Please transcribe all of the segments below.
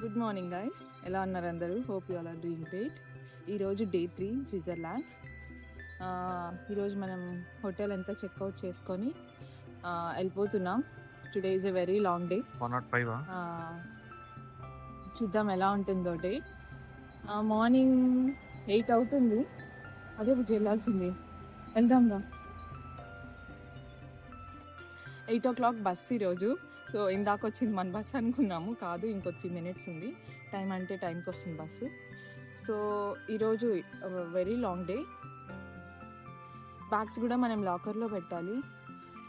Good morning guys, ఎలా ఉన్నారు అందరూ? Hope you all are doing great. ఈరోజు డే 3 స్విట్జర్లాండ్. ఈరోజు మనం హోటల్ అంతా చెక్అవుట్ చేసుకొని వెళ్ళిపోతున్నాం. Today is a very long day. చూద్దాం ఎలా ఉంటుందో డే. మార్నింగ్ 8 అవుతుంది. అదే వెళ్ళాల్సింది, వెళ్దాంగా. 8 o'clock బస్ ఈరోజు. సో ఇందాక వచ్చింది మన బస్ అనుకున్నాము, కాదు, ఇంకో 3 minutes ఉంది. టైం అంటే టైంకి వస్తుంది బస్సు. సో ఈరోజు వెరీ లాంగ్ డే. బ్యాగ్స్ కూడా మనం లాకర్లో పెట్టాలి.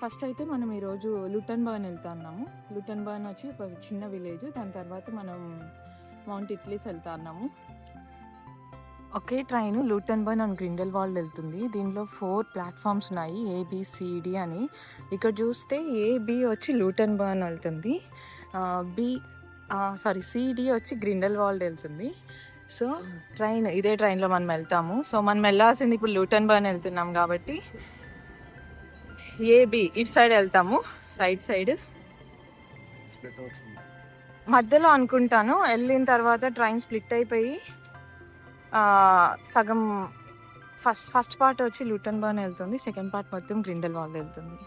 ఫస్ట్ అయితే మనం ఈరోజు లుటన్బర్న్ వెళ్తున్నాము. లుటన్బర్న్ వచ్చి ఒక చిన్న విలేజ్. దాని తర్వాత మనం మౌంట్ ఇట్లీస్ వెళ్తున్నాము. ఒకే ట్రైన్ లుటన్బర్న్ అండ్ గ్రిండెల్వాల్డ్ వెళ్తుంది. దీనిలో 4 ప్లాట్ఫామ్స్ ఉన్నాయి, ABCD అని. ఇక్కడ చూస్తే AB వచ్చి లుటన్బర్న్ వెళ్తుంది, CD వచ్చి గ్రిండెల్వాల్డ్ వెళ్తుంది. సో ఇదే ట్రైన్లో మనం వెళ్తాము. సో మనం వెళ్ళాల్సింది ఇప్పుడు లుటన్బర్న్ వెళ్తున్నాం కాబట్టి AB ఇటు సైడ్ వెళ్తాము, రైట్ సైడ్ మధ్యలో అనుకుంటాను. వెళ్ళిన తర్వాత ట్రైన్ స్ప్లిట్ అయిపోయి సగం ఫస్ట్ పార్ట్ వచ్చి లుటన్బర్న్ వెళ్తుంది, సెకండ్ పార్ట్ మొత్తం గ్రిండెల్వాల్డ్ వెళ్తుంది.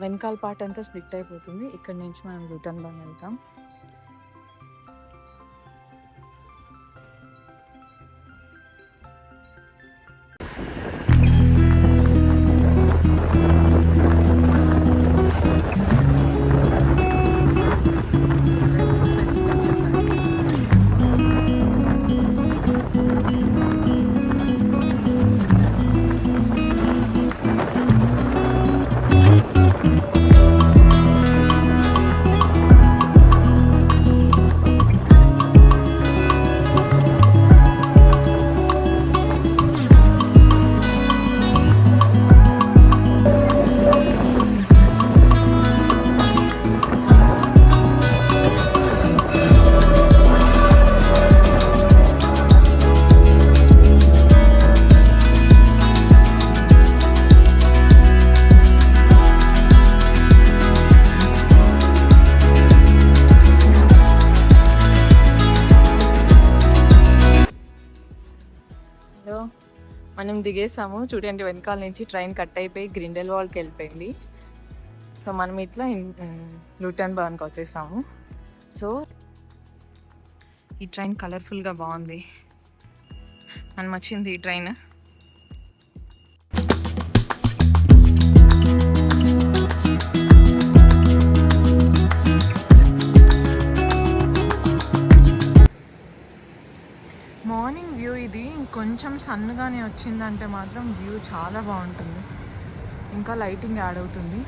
వెనకాల పార్ట్ అంతా స్ప్లిట్ అయిపోతుంది. ఇక్కడ నుంచి మనం లుటన్బర్న్ వెళ్తాం. మనం దిగేసాము. చూడండి, వెనకాల నుంచి ట్రైన్ కట్ అయిపోయి గ్రిండెల్వాల్డ్కి వెళ్ళిపోయింది. సో మనం ఇట్లా లుటన్బర్న్కి వచ్చేసాము. సో ఈ ట్రైన్ కలర్ఫుల్గా బాగుంది. మనం వచ్చింది ఈ ట్రైన్. మార్నింగ్ వ్యూ ఇది. కొంచెం సన్గానే వచ్చిందంటే మాత్రం వ్యూ చాలా బాగుంటుంది. ఇంకా లైటింగ్ యాడ్ అవుతుంది.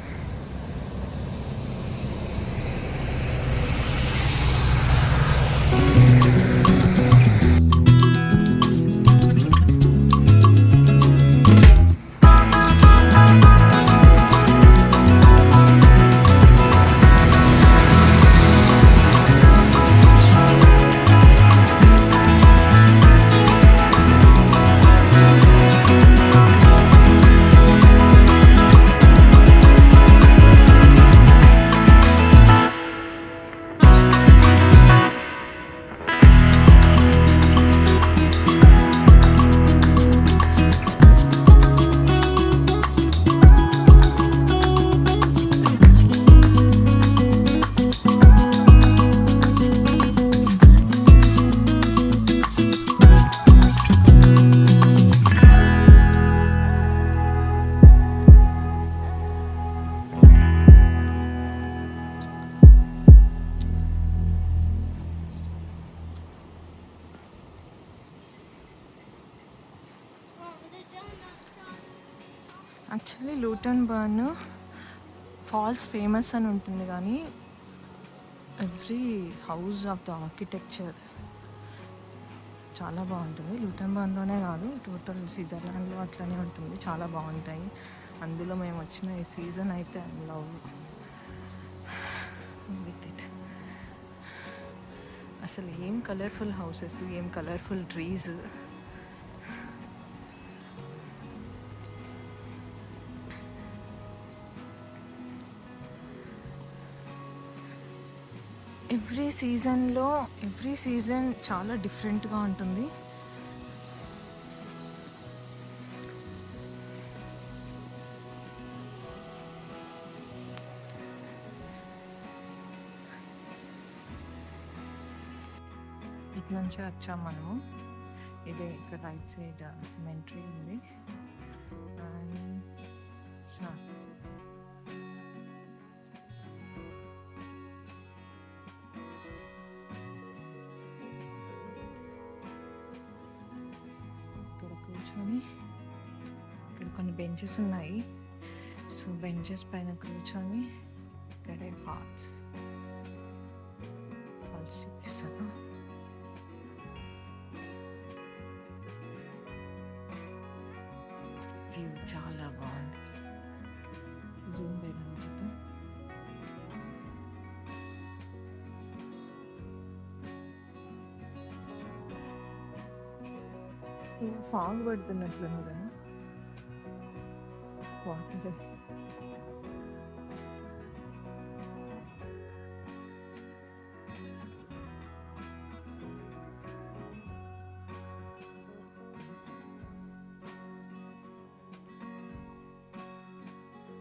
యాక్చువల్లీ లుటన్బర్న్ ఫాల్స్ ఫేమస్ అని ఉంటుంది, కానీ every house of the architecture చాలా బాగుంటుంది. లుటన్బర్న్లోనే కాదు, టోటల్ స్విట్జర్లాండ్లో అట్లనే ఉంటుంది. చాలా బాగుంటాయి. అందులో మేము వచ్చిన ఈ సీజన్ అయితే ఐ లవ్ విత్ ఇట్. అసలు ఏం కలర్ఫుల్ హౌసెస్, ఏం కలర్ఫుల్ ట్రీస్. ఎవ్రీ సీజన్ చాలా డిఫరెంట్గా ఉంటుంది. ఇటు నుంచి వచ్చాం మనము. ఇదే ఇక్కడ రైట్ సైడ్ సిమెంట్రీ ఉంది. ఇక్కడ కూర్చొని ఇక్కడ కొన్ని బెంచెస్ ఉన్నాయి. సో బెంచెస్ పైన కూర్చొని ఇక్కడే ఫాల్స్ చూపిస్తాను. వ్యూ చాలా బాగుంది. జూమ్ చేయడం ఫాగ్ పడుతున్నట్లుంది కదా వాటర్.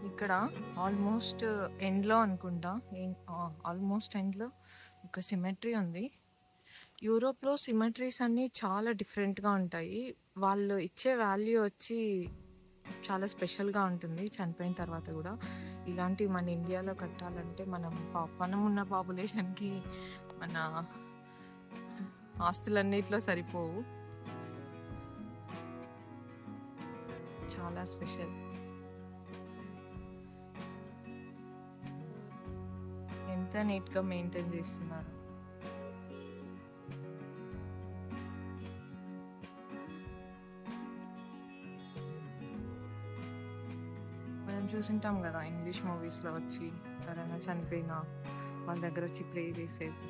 ఇక్కడ ఆల్మోస్ట్ ఎండ్లో అనుకుంటా, ఆల్మోస్ట్ ఎండ్లో ఒక సిమెట్రీ ఉంది. యూరోప్లో సిమెట్రీస్ అన్నీ చాలా డిఫరెంట్గా ఉంటాయి. వాళ్ళు ఇచ్చే వాల్యూ వచ్చి చాలా స్పెషల్గా ఉంటుంది చనిపోయిన తర్వాత కూడా. ఇలాంటివి మన ఇండియాలో కట్టాలంటే మనం ఉన్న పాపులేషన్కి మన ఆస్తులన్నిట్లో సరిపోవు. చాలా స్పెషల్. ఎంత నీట్గా మెయింటైన్ చేస్తున్నారు. మనం చూసింటాం కదా ఇంగ్లీష్ మూవీస్లో వచ్చి ఎవరైనా చనిపోయినా వాళ్ళ దగ్గర వచ్చి ప్రే చేసేది.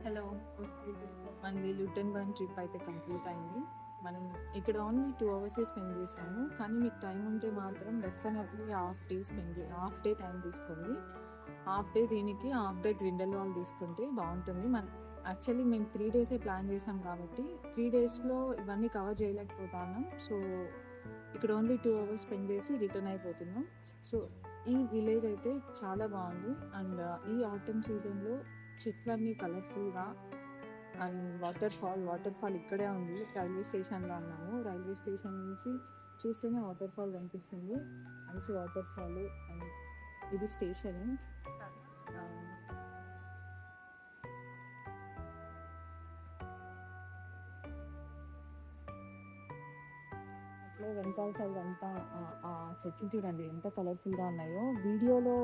హలో, మనది లుటన్ బర్న్ ట్రిప్ అయితే కంప్లీట్ అయింది. మనం ఇక్కడ ఓన్లీ 2 hours స్పెండ్ చేసాము. కానీ మీకు టైం ఉంటే మాత్రం డెఫినెట్లీ హాఫ్ డే టైం తీసుకోండి. హాఫ్ డే దీనికి, హాఫ్ డే గ్రిండెల్వాల్ తీసుకుంటే బాగుంటుంది. యాక్చువల్లీ మేము 3 days ప్లాన్ చేసాం కాబట్టి 3 daysలో ఇవన్నీ కవర్ చేయలేకపోతున్నాం. సో ఇక్కడ ఓన్లీ 2 hours స్పెండ్ చేసి రిటర్న్ అయిపోతున్నాం. సో ఈ విలేజ్ అయితే చాలా బాగుంది. అండ్ ఈ ఆటమ్ సీజన్లో చెట్లన్నీ కలర్ఫుల్గా అండ్ వాటర్ ఫాల్ ఇక్కడే ఉంది. రైల్వే స్టేషన్లో ఉన్నాము. రైల్వే స్టేషన్ నుంచి చూస్తేనే వాటర్ ఫాల్ కనిపిస్తుంది. మంచి వాటర్ ఫాల్. అండ్ ఇది స్టేషన్. అట్లా వెనకాల సైడ్ అంతా ఆ చెట్లు చూడండి ఎంత కలర్ఫుల్గా ఉన్నాయో. వీడియోలో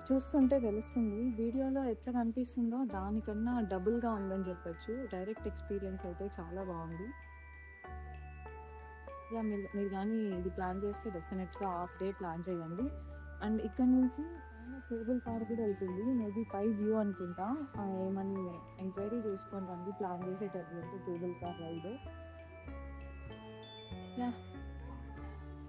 చూస్తుంటే తెలుస్తుంది, వీడియోలో ఎట్లా కనిపిస్తుందో దానికన్నా డబుల్గా ఉందని చెప్పచ్చు. డైరెక్ట్ ఎక్స్పీరియన్స్ అయితే చాలా బాగుంది. యా మీరు కానీ ఇది ప్లాన్ చేస్తే డెఫినెట్గా హాఫ్ డే ప్లాన్ చేయండి. అండ్ ఇక్కడ నుంచి కేబుల్ కార్ కూడా వెళ్తుంది, మేబీ పై వ్యూ అనుకుంటా. ఏమని ఎంక్వైరీ చేసుకొని రండి ప్లాన్ చేసేటప్పుడు కేబుల్ కార్ రైడ్. యా